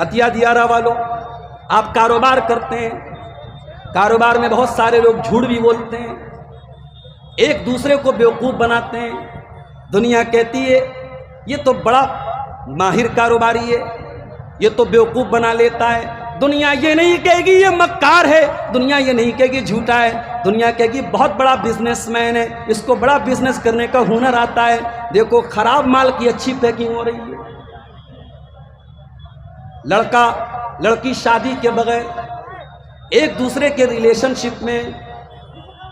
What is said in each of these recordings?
ہتھیا دیارہ والوں، آپ کاروبار کرتے ہیں، کاروبار میں بہت سارے لوگ جھوٹ بھی بولتے ہیں، ایک دوسرے کو بیوقوف بناتے ہیں۔ دنیا کہتی ہے یہ تو بڑا ماہر کاروباری ہے، یہ تو بیوقوف بنا لیتا ہے۔ دنیا یہ نہیں کہے گی یہ مکار ہے، دنیا یہ نہیں کہے گی جھوٹا ہے، دنیا کہے گی بہت بڑا بزنس مین ہے، اس کو بڑا بزنس کرنے کا ہنر آتا ہے۔ دیکھو خراب مال کی اچھی پیکنگ ہو رہی ہے۔ لڑکا لڑکی شادی کے بغیر ایک دوسرے کے ریلیشن شپ میں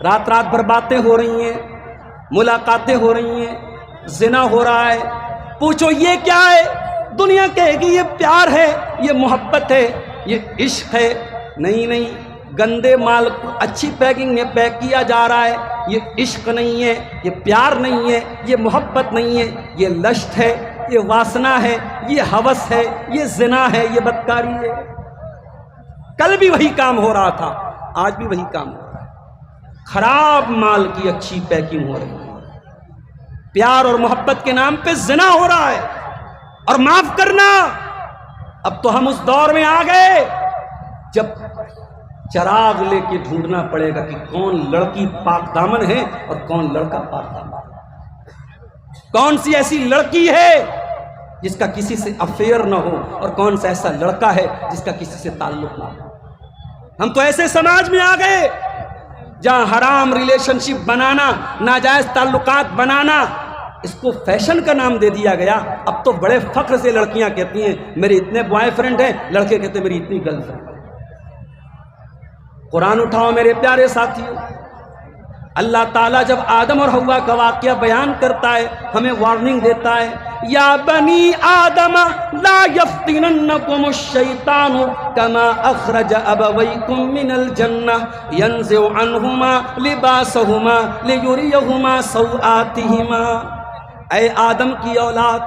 رات رات بھر باتیں ہو رہی ہیں، ملاقاتیں ہو رہی ہیں، زنا ہو رہا ہے۔ پوچھو یہ کیا ہے؟ دنیا کہے گی یہ پیار ہے، یہ محبت ہے، یہ عشق ہے۔ نہیں، گندے مال کو اچھی پیکنگ میں پیک کیا جا رہا ہے۔ یہ عشق نہیں ہے، یہ پیار نہیں ہے، یہ محبت نہیں ہے، یہ لشت ہے، یہ واسنا ہے، یہ ہوس ہے، یہ زنا ہے، یہ بدکاری ہے۔ کل بھی وہی کام ہو رہا تھا، آج بھی وہی کام ہو رہا ہے۔ خراب مال کی اچھی پیکنگ ہو رہی ہے، پیار اور محبت کے نام پہ زنا ہو رہا ہے۔ اور معاف کرنا، اب تو ہم اس دور میں آ گئے جب چراغ لے کے ڈھونڈنا پڑے گا کہ کون لڑکی پاک دامن ہے اور کون لڑکا پاک دامن ہے، کون سی ایسی لڑکی ہے جس کا کسی سے افیئر نہ ہو اور کون سا ایسا لڑکا ہے جس کا کسی سے تعلق نہ ہو۔ ہم تو ایسے سماج میں آ گئے جہاں حرام ریلیشن شپ بنانا، ناجائز تعلقات بنانا، اس کو فیشن کا نام دے دیا گیا۔ اب تو بڑے فخر سے لڑکیاں کہتی ہیں میرے اتنے بوائے فرینڈ ہیں، لڑکے کہتے ہیں میری اتنی گرل فرینڈ۔ قرآن اٹھاؤ میرے پیارے ساتھیوں، اللہ تعالیٰ جب آدم اور حوا کا واقعہ بیان کرتا ہے ہمیں وارننگ دیتا ہے، یا بنی آدم لا یفتننکم الشیطان کما اخرج ابویکم من الجنہ ینزع عنہما لباسہما لیریہما سوآتہما۔ اے آدم کی اولاد،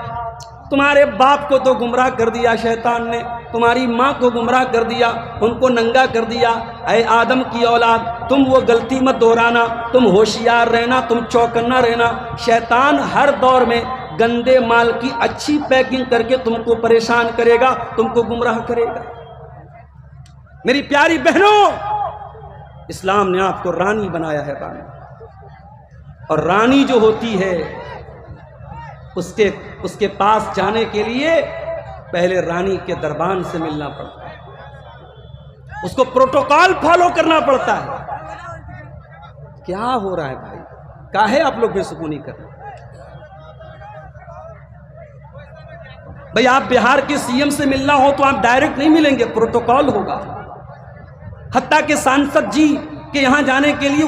تمہارے باپ کو تو گمراہ کر دیا شیطان نے، تمہاری ماں کو گمراہ کر دیا، ان کو ننگا کر دیا۔ اے آدم کی اولاد، تم وہ غلطی مت دہرانا، تم ہوشیار رہنا، تم چوکنا رہنا۔ شیطان ہر دور میں گندے مال کی اچھی پیکنگ کر کے تم کو پریشان کرے گا، تم کو گمراہ کرے گا۔ میری پیاری بہنوں، اسلام نے آپ کو رانی بنایا ہے، رانی۔ اور رانی جو ہوتی ہے اس کے پاس جانے کے لیے پہلے رانی کے دربان سے ملنا پڑتا ہے، اس کو پروٹوکول فالو کرنا پڑتا ہے۔ کیا ہو رہا ہے بھائی؟ کاہے آپ لوگ بے سکونی کر رہے ہیں؟ بھائی آپ بہار کے سی ایم سے ملنا ہو تو آپ ڈائریکٹ نہیں ملیں گے، پروٹوکول ہوگا۔ حتیٰ کہ سانسد جی کے یہاں جانے کے لیے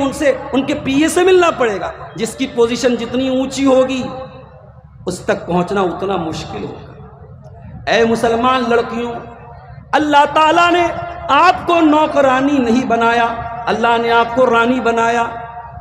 ان کے پی اے سے ملنا پڑے گا۔ جس کی پوزیشن جتنی اونچی ہوگی اس تک پہنچنا اتنا مشکل ہوگا۔ اے مسلمان لڑکیوں، اللہ تعالیٰ نے آپ کو نوکرانی نہیں بنایا، اللہ نے آپ کو رانی بنایا،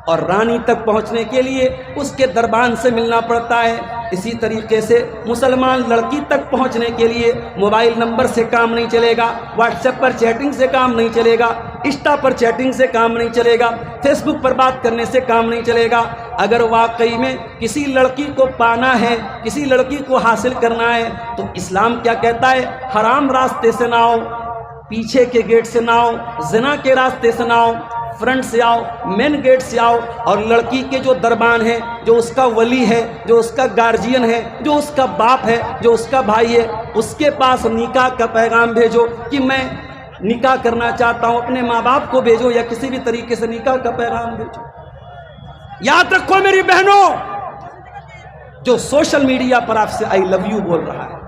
اور رانی تک پہنچنے کے لیے اس کے دربان سے ملنا پڑتا ہے۔ اسی طریقے سے مسلمان لڑکی تک پہنچنے کے لیے موبائل نمبر سے کام نہیں چلے گا، واٹس ایپ پر چیٹنگ سے کام نہیں چلے گا، انسٹا پر چیٹنگ سے کام نہیں چلے گا، فیس بک پر بات کرنے سے کام نہیں چلے گا۔ اگر واقعی میں کسی لڑکی کو پانا ہے، کسی لڑکی کو حاصل کرنا ہے، تو اسلام کیا کہتا ہے؟ حرام راستے سے نہ آؤ، پیچھے کے گیٹ سے نہ آؤ، زنا کے راستے سے نہ آؤ، فرنٹ سے آؤ، مین گیٹ سے آؤ، اور لڑکی کے جو دربان ہے، جو اس کا ولی ہے، جو اس کا گارجین ہے، جو اس کا باپ ہے، جو اس کا بھائی ہے، اس کے پاس نکاح کا پیغام بھیجو کہ میں نکاح کرنا چاہتا ہوں۔ اپنے ماں باپ کو بھیجو یا کسی بھی طریقے سے نکاح کا پیغام بھیجو۔ یاد رکھو میری بہنوں، جو سوشل میڈیا پر آپ سے آئی لو یو بول رہا ہے،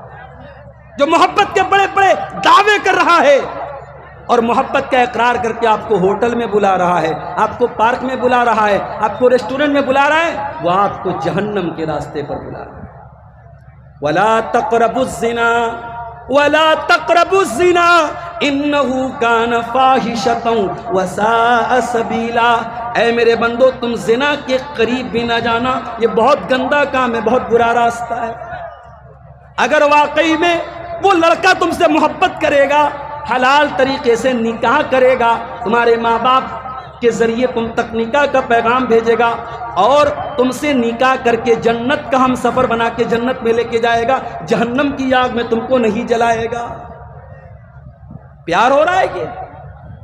جو محبت کے بڑے بڑے دعوے کر رہا ہے اور محبت کا اقرار کر کے آپ کو ہوٹل میں بلا رہا ہے، آپ کو پارک میں بلا رہا ہے، آپ کو ریسٹورنٹ میں بلا رہا ہے، وہ آپ کو جہنم کے راستے پر بلا رہا ہے۔ وَلَا تَقْرَبُوا الزِّنَا وَلَا تَقْرَبُوا الزِّنَا إِنَّهُ كَانَ فَاحِشَةً وَسَاءَ سَبِيلًا۔ اے میرے بندو، تم زنا کے قریب بھی نہ جانا، یہ بہت گندا کام ہے، بہت برا راستہ ہے۔ اگر واقعی میں وہ لڑکا تم سے محبت کرے گا، حلال طریقے سے نکاح کرے گا، تمہارے ماں باپ کے ذریعے تم تک نکاح کا پیغام بھیجے گا اور تم سے نکاح کر کے جنت کا ہم سفر بنا کے جنت میں لے کے جائے گا، جہنم کی آگ میں تم کو نہیں جلائے گا۔ پیار ہو رہا ہے کہ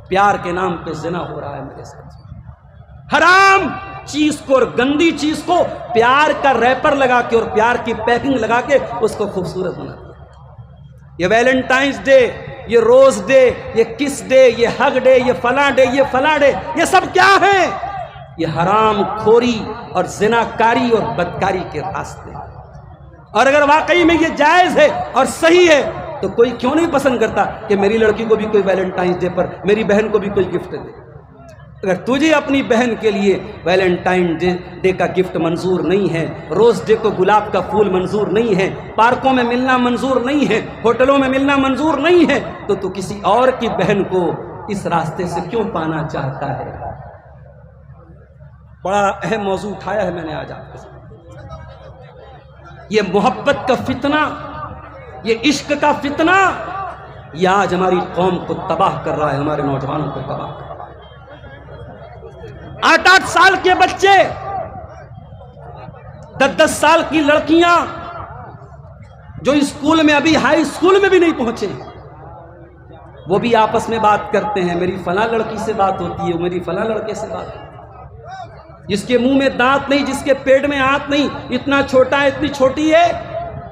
پیار کے نام پہ زنا ہو رہا ہے میرے ساتھ. حرام چیز کو اور گندی چیز کو پیار کا ریپر لگا کے اور پیار کی پیکنگ لگا کے اس کو خوبصورت بنا دیا. یہ ویلنٹائنس ڈے، یہ روز ڈے، یہ کس ڈے، یہ ہگ ڈے، یہ فلاں ڈے، یہ فلاں ڈے، یہ سب کیا ہے؟ یہ حرام خوری اور زنا کاری اور بدکاری کے راستے. اور اگر واقعی میں یہ جائز ہے اور صحیح ہے تو کوئی کیوں نہیں پسند کرتا کہ میری لڑکی کو بھی کوئی ویلنٹائنس ڈے پر، میری بہن کو بھی کوئی گفٹ دے. اگر تجھے اپنی بہن کے لیے ویلنٹائن ڈے کا گفٹ منظور نہیں ہے، روز ڈے کو گلاب کا پھول منظور نہیں ہے، پارکوں میں ملنا منظور نہیں ہے، ہوٹلوں میں ملنا منظور نہیں ہے، تو کسی اور کی بہن کو اس راستے سے کیوں پانا چاہتا ہے؟ بڑا اہم موضوع اٹھایا ہے میں نے آج آپ کے ساتھ. یہ محبت کا فتنہ، یہ عشق کا فتنہ، یہ آج ہماری قوم کو تباہ کر رہا ہے، ہمارے نوجوانوں کو تباہ کر رہا ہے. 8-8 سال کے بچے، 10-10 سال کی لڑکیاں جو اسکول میں ابھی ہائی اسکول میں بھی نہیں پہنچے، وہ بھی آپس میں بات کرتے ہیں، میری فلاں لڑکی سے بات ہوتی ہے، میری فلاں لڑکے سے بات ہوتی ہے. جس کے منہ میں دانت نہیں، جس کے پیٹ میں ہاتھ نہیں، اتنا چھوٹا ہے، اتنی چھوٹی ہے.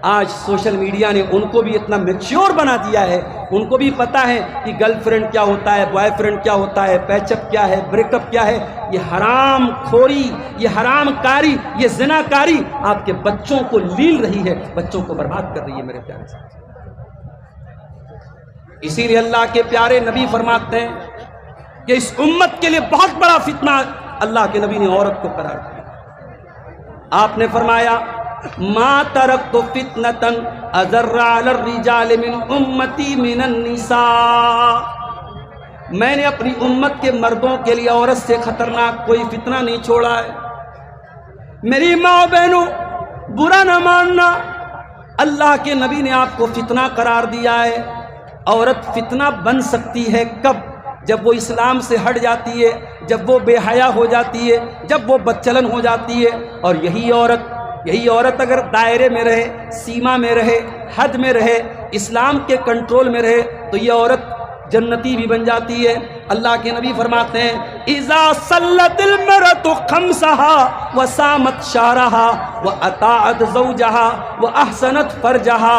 آج سوشل میڈیا نے ان کو بھی اتنا میچور بنا دیا ہے، ان کو بھی پتا ہے کہ گرل فرینڈ کیا ہوتا ہے، بوائے فرینڈ کیا ہوتا ہے، پیچ اپ کیا ہے، بریک اپ کیا ہے. یہ حرام خوری، یہ حرام کاری، یہ زنا کاری آپ کے بچوں کو لیل رہی ہے، بچوں کو برباد کر رہی ہے میرے پیارے ساتھ. اسی لیے اللہ کے پیارے نبی فرماتے ہیں کہ اس امت کے لیے بہت بڑا فتنہ اللہ کے نبی نے عورت کو قرار دیا. آپ نے فرمایا ما ترکت فتنة اضر علی الرجال من امتی من النساء، میں نے اپنی امت کے مردوں کے لیے عورت سے خطرناک کوئی فتنہ نہیں چھوڑا ہے. میری ماں بہنوں برا نہ ماننا، اللہ کے نبی نے آپ کو فتنہ قرار دیا ہے. عورت فتنہ بن سکتی ہے کب؟ جب وہ اسلام سے ہٹ جاتی ہے، جب وہ بے حیا ہو جاتی ہے، جب وہ بدچلن ہو جاتی ہے. اور یہی عورت اگر دائرے میں رہے، سیما میں رہے، حد میں رہے، اسلام کے کنٹرول میں رہے تو یہ عورت جنتی بھی بن جاتی ہے. اللہ کے نبی فرماتے ہیں اذا صلت المرأة خمسها وصامت شهرها واطاعت زوجها واحسنت فرجها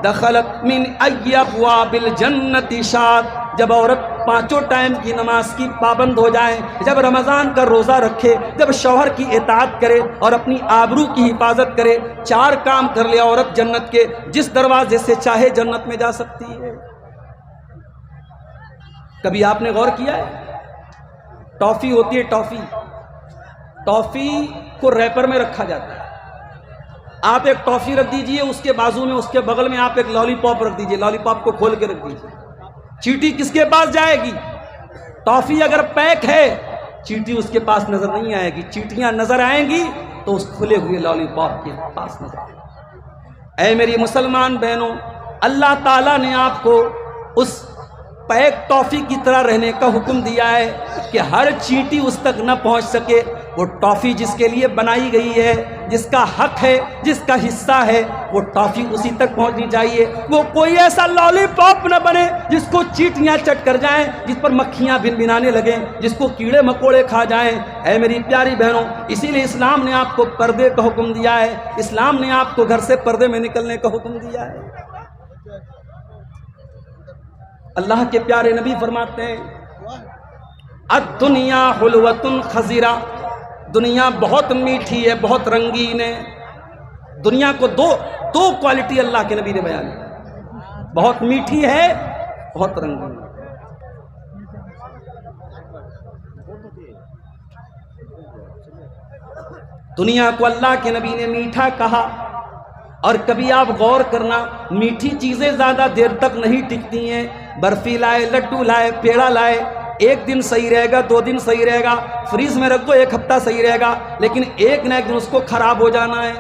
دخلت من ای ابواب الجنة شاءت. جب عورت 5 ٹائم کی نماز کی پابند ہو جائے، جب رمضان کا روزہ رکھے، جب شوہر کی اطاعت کرے اور اپنی آبرو کی حفاظت کرے، 4 کام کر لے، عورت جنت کے جس دروازے سے چاہے جنت میں جا سکتی ہے. کبھی آپ نے غور کیا ہے؟ ٹافی ہوتی ہے، ٹافی کو ریپر میں رکھا جاتا ہے. آپ ایک ٹافی رکھ دیجئے، اس کے بازو میں، اس کے بغل میں آپ ایک لالی پاپ رکھ دیجئے، لالی پاپ کو کھول کے رکھ دیجئے. چیٹی کس کے پاس جائے گی؟ ٹافی اگر پیک ہے چیٹی اس کے پاس نظر نہیں آئے گی. چیٹیاں نظر آئیں گی تو اس کھلے ہوئے لالی پاپ کے پاس نظر آئے گی. اے میری مسلمان بہنوں، اللہ تعالیٰ نے آپ کو اس پیک ٹافی کی طرح رہنے کا حکم دیا ہے کہ ہر چیٹی اس تک نہ پہنچ سکے. وہ ٹافی جس کے لیے بنائی گئی ہے، جس کا حق ہے، جس کا حصہ ہے، وہ ٹافی اسی تک پہنچنی چاہیے. وہ کوئی ایسا لالی پاپ نہ بنے جس کو چیٹیاں چٹ کر جائیں، جس پر مکھیاں بن بنانے لگیں، جس کو کیڑے مکوڑے کھا جائیں. اے میری پیاری بہنوں، اسی لیے اسلام نے آپ کو پردے کا حکم دیا ہے، اسلام نے آپ کو گھر سے پردے میں نکلنے کا حکم دیا ہے. اللہ کے پیارے نبی فرماتے ہیں الدنیا حلوۃ خضرہ، دنیا بہت میٹھی ہے، بہت رنگین ہے. دنیا کو دو کوالٹی اللہ کے نبی نے بیان کی، بہت میٹھی ہے، بہت رنگین ہے. دنیا کو اللہ کے نبی نے میٹھا کہا. اور کبھی آپ غور کرنا، میٹھی چیزیں زیادہ دیر تک نہیں ٹکتی ہیں. برفی لائے، لڈو لائے، پیڑا لائے، 1 دن صحیح رہے گا، 2 دن صحیح رہے گا، فریز میں رکھ دو 1 ہفتہ صحیح رہے گا، لیکن ایک نہ ایک دن اس کو خراب ہو جانا ہے.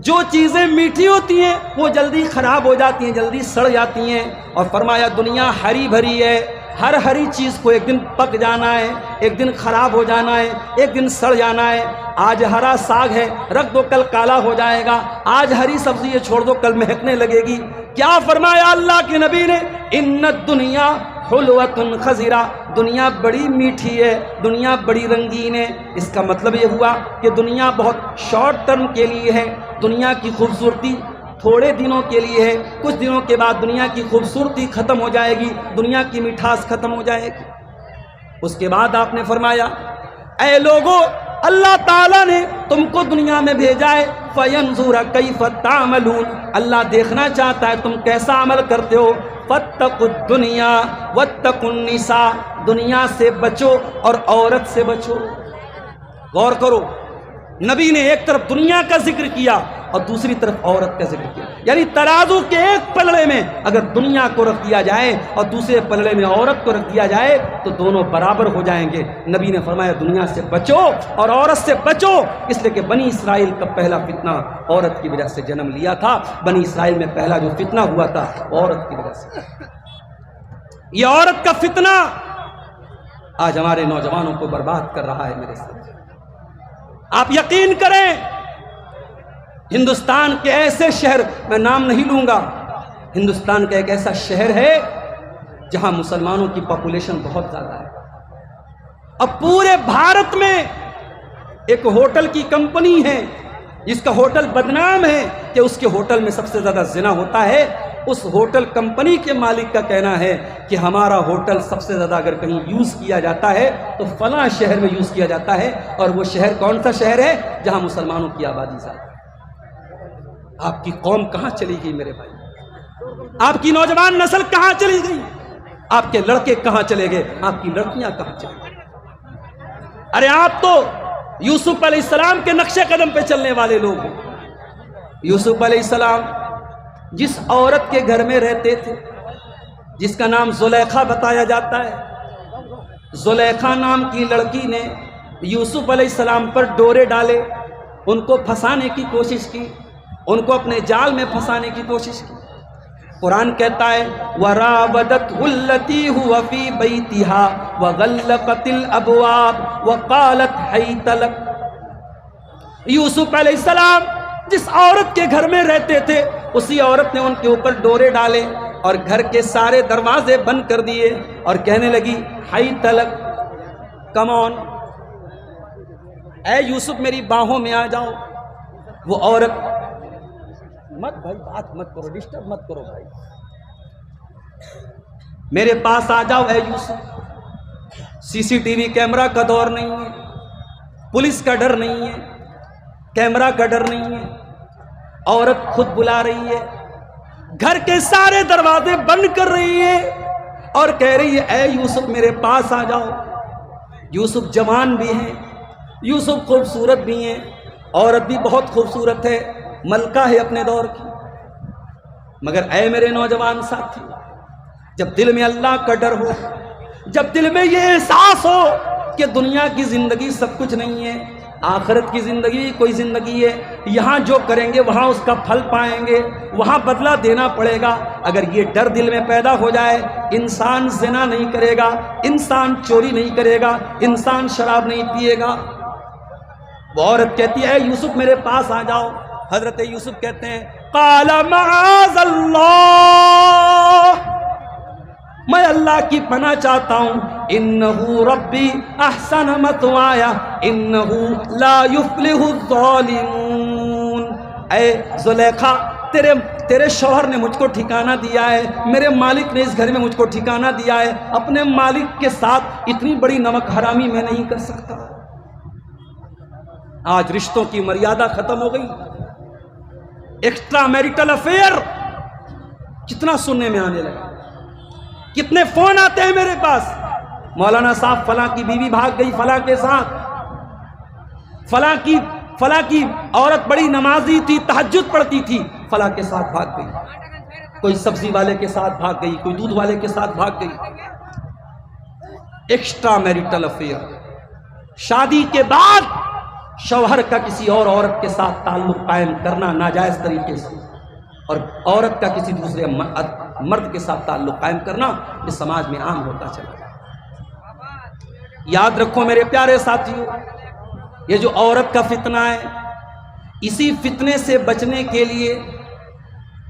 جو چیزیں میٹھی ہوتی ہیں وہ جلدی خراب ہو جاتی ہیں، جلدی سڑ جاتی ہیں. اور فرمایا دنیا ہری بھری ہے، ہر ہری چیز کو ایک دن پک جانا ہے، ایک دن خراب ہو جانا ہے، ایک دن سڑ جانا ہے. آج ہرا ساگ ہے، رکھ دو کل کالا ہو جائے گا. آج ہری سبزی ہے، چھوڑ دو کل مہکنے لگے گی. کیا فرمایا اللہ کے نبی نے؟ ان الدنیا حلوۃ خضرا، دنیا بڑی میٹھی ہے، دنیا بڑی رنگین ہے۔ اس کا مطلب یہ ہوا کہ دنیا بہت شارٹ ٹرم کے لیے ہے، دنیا کی خوبصورتی تھوڑے دنوں کے لیے ہے، کچھ دنوں کے بعد دنیا کی خوبصورتی ختم ہو جائے گی، دنیا کی مٹھاس ختم ہو جائے گی۔ اس کے بعد آپ نے فرمایا اے لوگو، اللہ تعالیٰ نے تم کو دنیا میں بھیجا ہے فَيَنْظُرَ كَيْفَ تَعْمَلُونَ، اللہ دیکھنا چاہتا ہے تم کیسا عمل کرتے ہو۔ فَاتَّقُوا الدُّنْيَا وَاتَّقُوا النِّسَاءَ، دنیا سے بچو اور عورت سے بچو۔ غور کرو، نبی نے ایک طرف دنیا کا ذکر کیا اور دوسری طرف عورت کا ذکر کیا، یعنی ترازو کے ایک پلڑے میں اگر دنیا کو رکھ دیا جائے اور دوسرے پلڑے میں عورت کو رکھ دیا جائے تو دونوں برابر ہو جائیں گے۔ نبی نے فرمایا دنیا سے بچو اور عورت سے بچو، اس لیے کہ بنی اسرائیل کا پہلا فتنہ عورت کی وجہ سے جنم لیا تھا۔ بنی اسرائیل میں پہلا جو فتنہ ہوا تھا عورت کی وجہ سے۔ یہ عورت کا فتنہ آج ہمارے نوجوانوں کو برباد کر رہا ہے میرے ساتھ۔ آپ یقین کریں، ہندوستان کے ایسے شہر، میں نام نہیں لوں گا، ہندوستان کا ایک ایسا شہر ہے جہاں مسلمانوں کی پاپولیشن بہت زیادہ ہے۔ اب پورے بھارت میں ایک ہوٹل کی کمپنی ہے جس کا ہوٹل بدنام ہے کہ اس کے ہوٹل میں سب سے زیادہ زنا ہوتا ہے۔ اس ہوٹل کمپنی کے مالک کا کہنا ہے کہ ہمارا ہوٹل سب سے زیادہ اگر کہیں یوز کیا جاتا ہے تو فلاں شہر میں یوز کیا جاتا ہے، اور وہ شہر کون سا شہر ہے؟ جہاں مسلمانوں کی آبادی زیادہ ہے۔ آپ کی قوم کہاں چلی گئی میرے بھائی؟ آپ کی نوجوان نسل کہاں چلی گئی؟ آپ کے لڑکے کہاں چلے گئے؟ آپ کی لڑکیاں کہاں چلی گئی؟ ارے آپ تو یوسف علیہ السلام کے نقش قدم پہ چلنے والے لوگ ہیں۔ یوسف علیہ السلام جس عورت کے گھر میں رہتے تھے، جس کا نام زلیخا بتایا جاتا ہے، زلیخا نام کی لڑکی نے یوسف علیہ السلام پر ڈورے ڈالے، ان کو پھنسانے کی کوشش کی، ان کو اپنے جال میں پھنسانے کی کوشش کی۔ قرآن کہتا ہے وَرَاوَدَتْهُ الَّتِي هُوَ فِي بَيْتِهَا وَغَلَّقَتِ الْأَبْوَابَ وَقَالَتْ حَيْتَ لَكَ، یوسف علیہ السلام جس عورت کے گھر میں رہتے تھے اسی عورت نے ان کے اوپر ڈورے ڈالے اور گھر کے سارے دروازے بند کر دیے اور کہنے لگی حیت لک، کم آن، اے یوسف میری باہوں میں آ جاؤ۔ وہ عورت، مت بھائی بات مت کرو، ڈسٹرب مت کرو بھائی، میرے پاس آ جاؤ اے یوسف۔ سی سی ٹی وی کیمرہ کا دور نہیں ہے، پولیس کا ڈر نہیں ہے، کیمرہ کا ڈر نہیں ہے، عورت خود بلا رہی ہے، گھر کے سارے دروازے بند کر رہی ہے اور کہہ رہی ہے اے یوسف میرے پاس آ جاؤ۔ یوسف جوان بھی ہیں، یوسف خوبصورت بھی ہیں، عورت بھی بہت خوبصورت ہے، ملکہ ہے اپنے دور کی، مگر اے میرے نوجوان ساتھی، جب دل میں اللہ کا ڈر ہو، جب دل میں یہ احساس ہو کہ دنیا کی زندگی سب کچھ نہیں ہے، آخرت کی زندگی کوئی زندگی ہے، یہاں جو کریں گے وہاں اس کا پھل پائیں گے، وہاں بدلہ دینا پڑے گا، اگر یہ ڈر دل میں پیدا ہو جائے، انسان زنا نہیں کرے گا، انسان چوری نہیں کرے گا، انسان شراب نہیں پیے گا۔ وہ عورت کہتی ہے اے یوسف میرے پاس آ جاؤ۔ حضرت یوسف کہتے ہیں قال معاذ اللہ، میں اللہ کی پناہ چاہتا ہوں، انہو ربی احسن مثوایا انہو لا یفلح الظالمون۔ اے زلیخا، تیرے شوہر نے مجھ کو ٹھکانہ دیا ہے، میرے مالک نے اس گھر میں مجھ کو ٹھکانہ دیا ہے، اپنے مالک کے ساتھ اتنی بڑی نمک حرامی میں نہیں کر سکتا۔ آج رشتوں کی مریادہ ختم ہو گئی، ایکسٹرا میریٹل افیئر کتنا سننے میں آنے لگا، کتنے فون آتے ہیں میرے پاس، مولانا صاحب فلاں کی بیوی بھاگ گئی فلاں کے ساتھ، فلاں کی عورت بڑی نمازی تھی، تہجد پڑھتی تھی، فلاں کے ساتھ بھاگ گئی، کوئی سبزی والے کے ساتھ بھاگ گئی، کوئی دودھ والے کے ساتھ بھاگ گئی۔ ایکسٹرا میریٹل افیئر، شادی کے بعد شوہر کا کسی اور عورت کے ساتھ تعلق قائم کرنا ناجائز طریقے سے، اور عورت کا کسی دوسرے مرد کے ساتھ تعلق قائم کرنا، یہ سماج میں عام ہوتا چلا گیا۔ یاد رکھو میرے پیارے ساتھیوں، یہ جو عورت کا فتنہ ہے، اسی فتنے سے بچنے کے لیے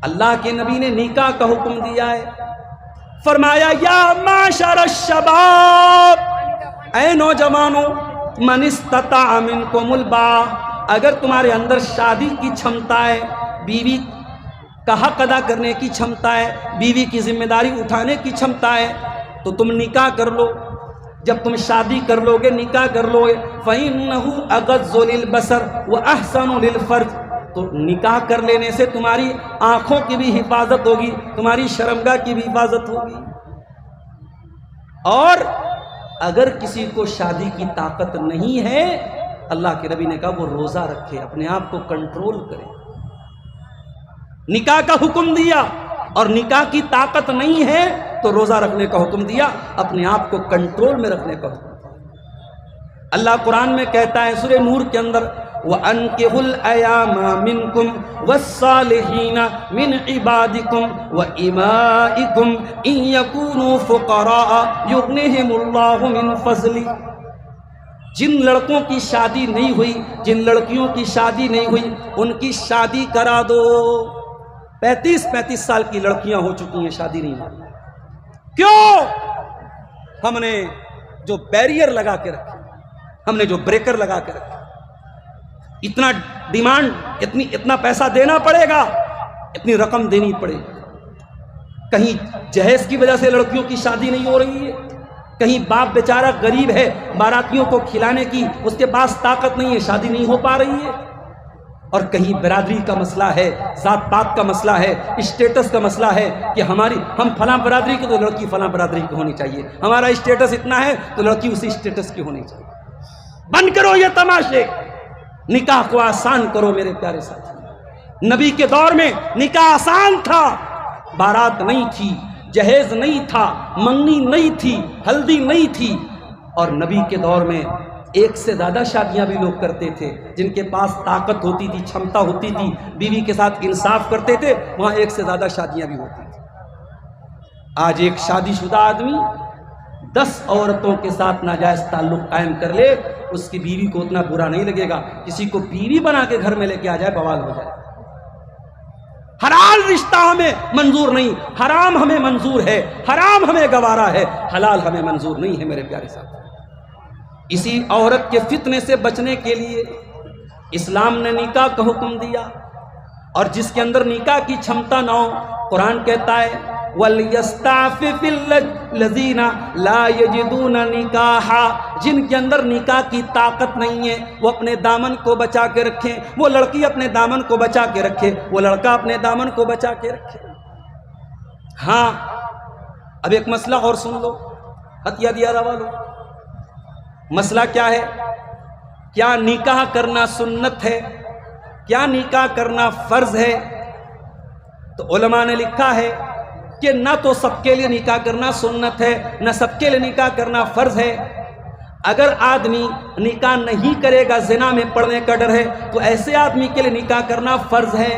اللہ کے نبی نے نکاح کا حکم دیا ہے۔ فرمایا یا معشر الشباب، اے نوجوانوں، من استطاع منکم الباء، اگر تمہارے اندر شادی کی چھمتا ہے، بیوی کا حق ادا کرنے کی چھمتا ہے، بیوی کی ذمہ داری اٹھانے کی چھمتا ہے، تو تم نکاح کر لو۔ جب تم شادی کر لو گے، نکاح کر لو گے، فَإِنَّهُ أَغَضُّ لِلْبَصَرِ وَأَحْسَنُ لِلْفَرْجِ، تو نکاح کر لینے سے تمہاری آنکھوں کی بھی حفاظت ہوگی، تمہاری شرمگاہ کی بھی حفاظت ہوگی۔ اور اگر کسی کو شادی کی طاقت نہیں ہے، اللہ کے نبی نے کہا وہ روزہ رکھے، اپنے آپ کو کنٹرول کرے۔ نکاح کا حکم دیا، اور نکاح کی طاقت نہیں ہے تو روزہ رکھنے کا حکم دیا، اپنے آپ کو کنٹرول میں رکھنے کا حکم دیا۔ اللہ قرآن میں کہتا ہے سورہ نور کے اندر، وَأَنكِحُوا الْأَيَامَ مِنكُمْ وَالصَّالِحِينَ مِنْ عِبَادِكُمْ وَإِمَائِكُمْ إِنْ يَكُونُوا فُقَرَاءَ يُغْنِهِمُ اللَّهُ مِنْ فَضْلِهِ، جن لڑکوں کی شادی نہیں ہوئی، جن لڑکیوں کی شادی نہیں ہوئی، ان کی شادی کرا دو۔ 35 سال کی لڑکیاں ہو چکی ہیں، شادی نہیں ہوئی۔ کیوں؟ ہم نے جو بیریئر لگا کے رکھے، ہم نے جو بریکر لگا کے رکھے، اتنا ڈیمانڈ، اتنا پیسہ دینا پڑے گا، اتنی رقم دینی پڑے گی۔ کہیں جہیز کی وجہ سے لڑکیوں کی شادی نہیں ہو رہی ہے، کہیں باپ بیچارہ غریب ہے، باراتیوں کو کھلانے کی اس کے پاس طاقت نہیں ہے، شادی نہیں ہو پا رہی ہے، اور کہیں برادری کا مسئلہ ہے، ذات پات کا مسئلہ ہے، اسٹیٹس کا مسئلہ ہے کہ ہم فلاں برادری کی تو لڑکی فلاں برادری کی ہونی چاہیے، ہمارا اسٹیٹس اتنا ہے تو لڑکی اسی اسٹیٹس کی ہونی چاہیے۔ بند کرو یہ تماشے، نکاح کو آسان کرو میرے پیارے ساتھی۔ نبی کے دور میں نکاح آسان تھا، بارات نہیں تھی، جہیز نہیں تھا، منگنی نہیں تھی، ہلدی نہیں تھی، اور نبی کے دور میں ایک سے زیادہ شادیاں بھی لوگ کرتے تھے، جن کے پاس طاقت ہوتی تھی، چھمتا ہوتی تھی، بیوی کے ساتھ انصاف کرتے تھے، وہاں ایک سے زیادہ شادیاں بھی ہوتی تھی۔ آج ایک شادی شدہ آدمی 10 عورتوں کے ساتھ ناجائز تعلق قائم کر لے، اس کی بیوی کو اتنا برا نہیں لگے گا، کسی کو بیوی بنا کے گھر میں لے کے آ جائے بوال ہو جائے۔ حلال رشتہ ہمیں منظور نہیں، حرام ہمیں منظور ہے، حرام ہمیں گوارا ہے، حلال ہمیں منظور نہیں ہے میرے پیارے ساتھی۔ اسی عورت کے فتنے سے بچنے کے لیے اسلام نے نکاح کا حکم دیا، اور جس کے اندر نکاح کی چھمتا نہ ہو، قرآن کہتا ہے وَلْيَسْتَعْفِفِ الَّذِينَ لَا يَجِدُونَ نِكَاحًا، جن کے اندر نکاح کی طاقت نہیں ہے وہ اپنے دامن کو بچا کے رکھیں، وہ لڑکی اپنے دامن کو بچا کے رکھے، وہ لڑکا اپنے دامن کو بچا کے رکھے۔ ہاں، اب ایک مسئلہ اور سن لو، ہتھیا دیا روا لو۔ مسئلہ کیا ہے؟ کیا نکاح کرنا سنت ہے؟ کیا نکاح کرنا فرض ہے؟ تو علماء نے لکھا ہے کہ نہ تو سب کے لیے نکاح کرنا سنت ہے، نہ سب کے لیے نکاح کرنا فرض ہے۔ اگر آدمی نکاح نہیں کرے گا، زنا میں پڑنے کا ڈر ہے، تو ایسے آدمی کے لیے نکاح کرنا فرض ہے۔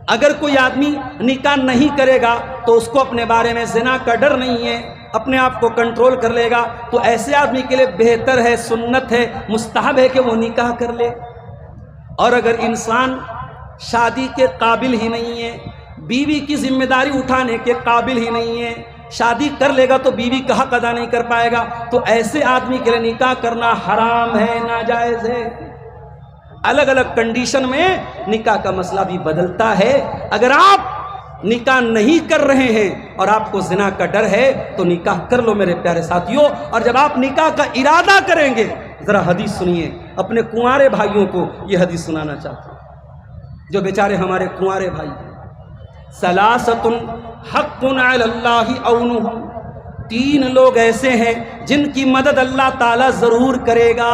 اگر کوئی آدمی نکاح نہیں کرے گا تو اس کو اپنے بارے میں زنا کا ڈر نہیں ہے، اپنے آپ کو کنٹرول کر لے گا، تو ایسے آدمی کے لیے بہتر ہے، سنت ہے، مستحب ہے کہ وہ نکاح کر لے۔ اور اگر انسان شادی کے قابل ہی نہیں ہے، بیوی کی ذمہ داری اٹھانے کے قابل ہی نہیں ہے، شادی کر لے گا تو بیوی کا حق ادا نہیں کر پائے گا، تو ایسے آدمی کے لیے نکاح کرنا حرام ہے، ناجائز ہے۔ الگ الگ کنڈیشن میں نکاح کا مسئلہ بھی بدلتا ہے۔ اگر آپ نکاح نہیں کر رہے ہیں اور آپ کو زنا کا ڈر ہے تو نکاح کر لو میرے پیارے ساتھیوں۔ اور جب آپ نکاح کا ارادہ کریں گے، ذرا حدیث سنیے، اپنے کنوارے بھائیوں کو یہ حدیث سنانا چاہتا ہوں، جو بیچارے ہمارے کنوارے بھائی ہیں۔ ثلاثۃ حق علی اللہ عونہم، 3 لوگ ایسے ہیں جن کی مدد اللہ تعالیٰ ضرور کرے گا۔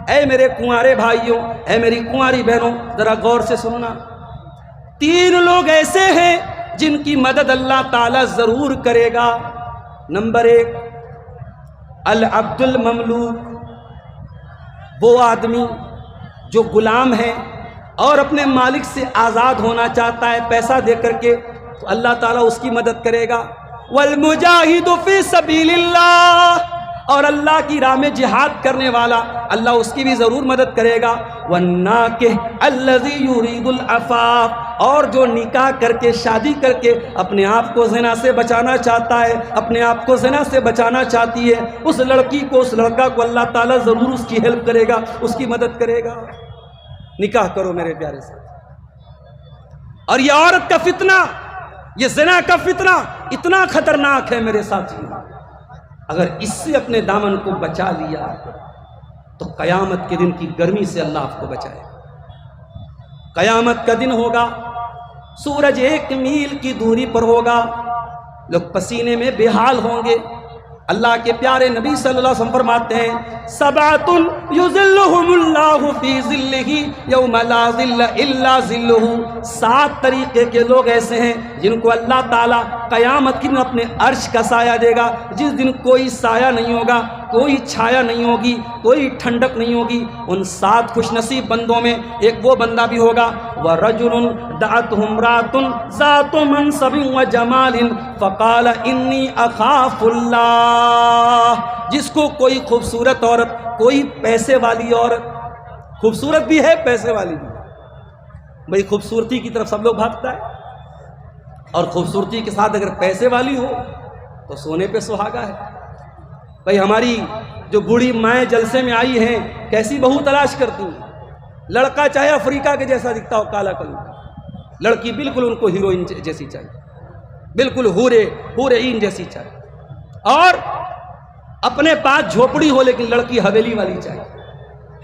اے میرے کنوارے بھائیوں، اے میری کنواری بہنوں، ذرا غور سے سننا۔ 3 لوگ ایسے ہیں جن کی مدد اللہ تعالیٰ ضرور کرے گا۔ نمبر 1، العبد المملوک، وہ آدمی جو غلام ہے اور اپنے مالک سے آزاد ہونا چاہتا ہے پیسہ دے کر کے، تو اللہ تعالیٰ اس کی مدد کرے گا۔ والمجاہد فی سبیل اللہ، اور اللہ کی راہ میں جہاد کرنے والا اللہ اس کی بھی ضرور مدد کرے گا. وَالنَّاكِحُ الَّذِي يُرِيدُ الْعَفَافَ اور جو نکاح کر کے شادی کر کے اپنے آپ کو زنا سے بچانا چاہتا ہے, اپنے آپ کو زنا سے بچانا چاہتی ہے, اس لڑکی کو اس لڑکا کو اللہ تعالیٰ ضرور اس کی ہیلپ کرے گا, اس کی مدد کرے گا. نکاح کرو میرے پیارے سے. اور یہ عورت کا فتنہ, یہ زنا کا فتنہ اتنا خطرناک ہے میرے ساتھی. اگر اس سے اپنے دامن کو بچا لیا تو قیامت کے دن کی گرمی سے اللہ آپ کو بچائے. قیامت کا دن ہوگا, سورج 1 میل کی دوری پر ہوگا, لوگ پسینے میں بے حال ہوں گے. اللہ کے پیارے نبی صلی اللہ علیہ وسلم فرماتے ہیں سبعۃ یظلھم اللہ فی ظلہ یوم لا ظل الا ظلہ. 7 طریقے کے لوگ ایسے ہیں جن کو اللہ تعالیٰ قیامت کے دن اپنے عرش کا سایہ دے گا, جس دن کوئی سایہ نہیں ہوگا, کوئی چھایا نہیں ہوگی, کوئی ٹھنڈک نہیں ہوگی. ان 7 خوش نصیب بندوں میں ایک وہ بندہ بھی ہوگا وَرَجُلٌ دَعَتْهُ امْرَأَةٌ ذَاتُ مَنْصَبٍ وَجَمَالٍ فَقَالَ إِنِّي أَخَافُ اللَّهَ. جس کو کوئی خوبصورت عورت, کوئی پیسے والی عورت, خوبصورت بھی ہے پیسے والی بھی, بھئی خوبصورتی کی طرف سب لوگ بھاگتا ہے, اور خوبصورتی کے ساتھ اگر پیسے والی ہو تو سونے پہ سہاگا ہے. بھئی ہماری جو بوڑھی مائیں جلسے میں آئی ہیں کیسی بہو تلاش کرتی ہیں. لڑکا چاہے افریقہ کے جیسا دکھتا ہو, کالا کلو, لڑکی بالکل ان کو ہیروئن جیسی چاہیے, بالکل حور عین جیسی چاہیے, اور اپنے پاس جھوپڑی ہو لیکن لڑکی حویلی والی چاہیے,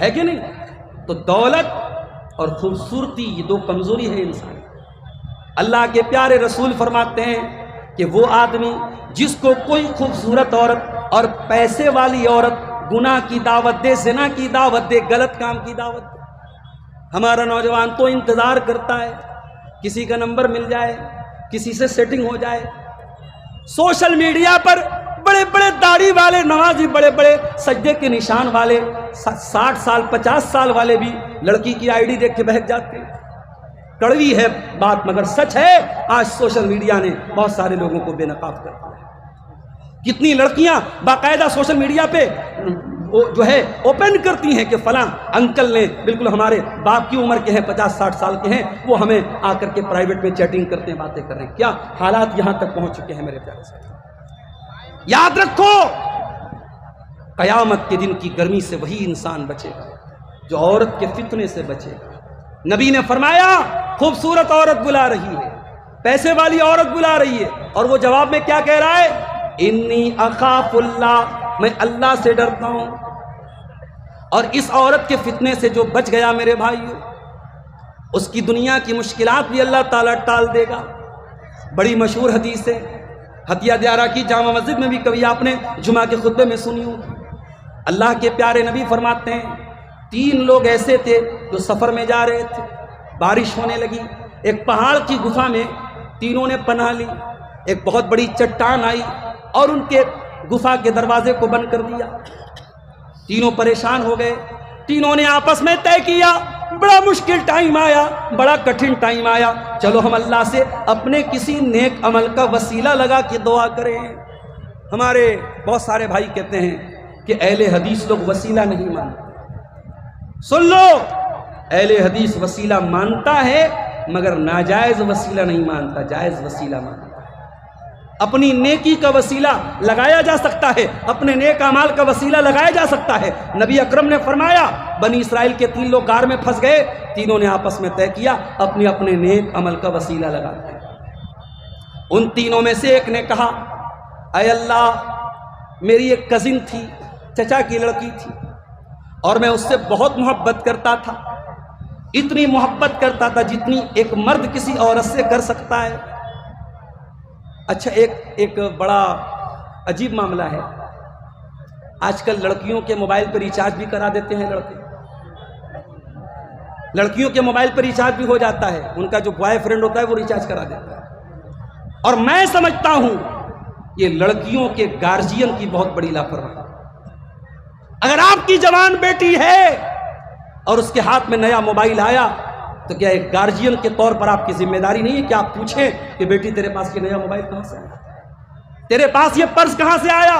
ہے کہ نہیں؟ تو دولت اور خوبصورتی یہ 2 کمزوری ہے انسان. اللہ کے پیارے رسول فرماتے ہیں کہ وہ آدمی جس کو کوئی خوبصورت عورت اور پیسے والی عورت گناہ کی دعوت دے, زنا کی دعوت دے, غلط کام کی دعوت دے. ہمارا نوجوان تو انتظار کرتا ہے کسی کا نمبر مل جائے, کسی سے سیٹنگ ہو جائے. سوشل میڈیا پر بڑے بڑے داڑھی والے نمازی, بڑے بڑے سجدے کے نشان والے, 60 سال 50 سال والے بھی لڑکی کی آئی ڈی دیکھ کے بہک جاتے ہیں. کڑوی ہے بات مگر سچ ہے. آج سوشل میڈیا نے بہت سارے لوگوں کو بے نقاب کر دیا ہے. کتنی لڑکیاں باقاعدہ سوشل میڈیا پہ جو ہے اوپن کرتی ہیں کہ فلاں انکل نے, بالکل ہمارے باپ کی عمر کے ہیں, 50-60 سال کے ہیں, وہ ہمیں آ کر کے پرائیویٹ میں چیٹنگ کرتے ہیں, باتیں کر رہے ہیں. کیا حالات یہاں تک پہنچ چکے ہیں میرے پیارے ساتھی. یاد رکھو قیامت کے دن کی گرمی سے وہی انسان بچے گا جو عورت کے فتنے سے بچے گا. نبی نے فرمایا خوبصورت عورت بلا رہی ہے, پیسے والی عورت بلا رہی ہے, اور وہ جواب میں کیا کہہ رہا ہے, انی اخاف اللہ, میں اللہ سے ڈرتا ہوں. اور اس عورت کے فتنے سے جو بچ گیا میرے بھائیو, اس کی دنیا کی مشکلات بھی اللہ تعالیٰ ٹال دے گا. بڑی مشہور حدیث ہے, حتیہ دیارہ کی جامع مسجد میں بھی کبھی آپ نے جمعہ کے خطبے میں سنی ہوگی. اللہ کے پیارے نبی فرماتے ہیں 3 لوگ ایسے تھے جو سفر میں جا رہے تھے, بارش ہونے لگی, ایک پہاڑ کی گفا میں تینوں نے پناہ لی. ایک بہت بڑی چٹان آئی اور ان کے گفا کے دروازے کو بند کر دیا. تینوں پریشان ہو گئے. تینوں نے آپس میں طے کیا بڑا مشکل ٹائم آیا, بڑا کٹھن ٹائم آیا, چلو ہم اللہ سے اپنے کسی نیک عمل کا وسیلہ لگا کے دعا کریں. ہمارے بہت سارے بھائی کہتے ہیں کہ اہل حدیث لوگ وسیلہ نہیں مانتے. سن لو, اہل حدیث وسیلہ مانتا ہے مگر ناجائز وسیلہ نہیں مانتا, جائز وسیلہ مانتا. اپنی نیکی کا وسیلہ لگایا جا سکتا ہے, اپنے نیک اعمال کا وسیلہ لگایا جا سکتا ہے. نبی اکرم نے فرمایا بنی اسرائیل کے 3 لوگ غار میں پھنس گئے, تینوں نے آپس میں طے کیا اپنے اپنے نیک عمل کا وسیلہ لگاتے ہیں. ان تینوں میں سے ایک نے کہا اے اللہ, میری ایک کزن تھی, چچا کی لڑکی تھی, اور میں اس سے بہت محبت کرتا تھا, اتنی محبت کرتا تھا جتنی ایک مرد کسی عورت سے کر سکتا ہے. اچھا ایک بڑا عجیب معاملہ ہے, آج کل لڑکیوں کے موبائل پر ریچارج بھی کرا دیتے ہیں لڑکے, لڑکیوں کے موبائل پر ریچارج بھی ہو جاتا ہے, ان کا جو بوائے فرینڈ ہوتا ہے وہ ریچارج کرا دیتا ہے. اور میں سمجھتا ہوں یہ لڑکیوں کے گارجین کی بہت بڑی لاپرواہی. اگر آپ کی جوان بیٹی ہے اور اس کے ہاتھ میں نیا موبائل آیا تو کیا ایک گارجین کے طور پر آپ کی ذمہ داری نہیں ہے کہ آپ پوچھیں کہ بیٹی تیرے پاس یہ نیا موبائل کہاں سے آیا, تیرے پاس یہ پرس کہاں سے آیا,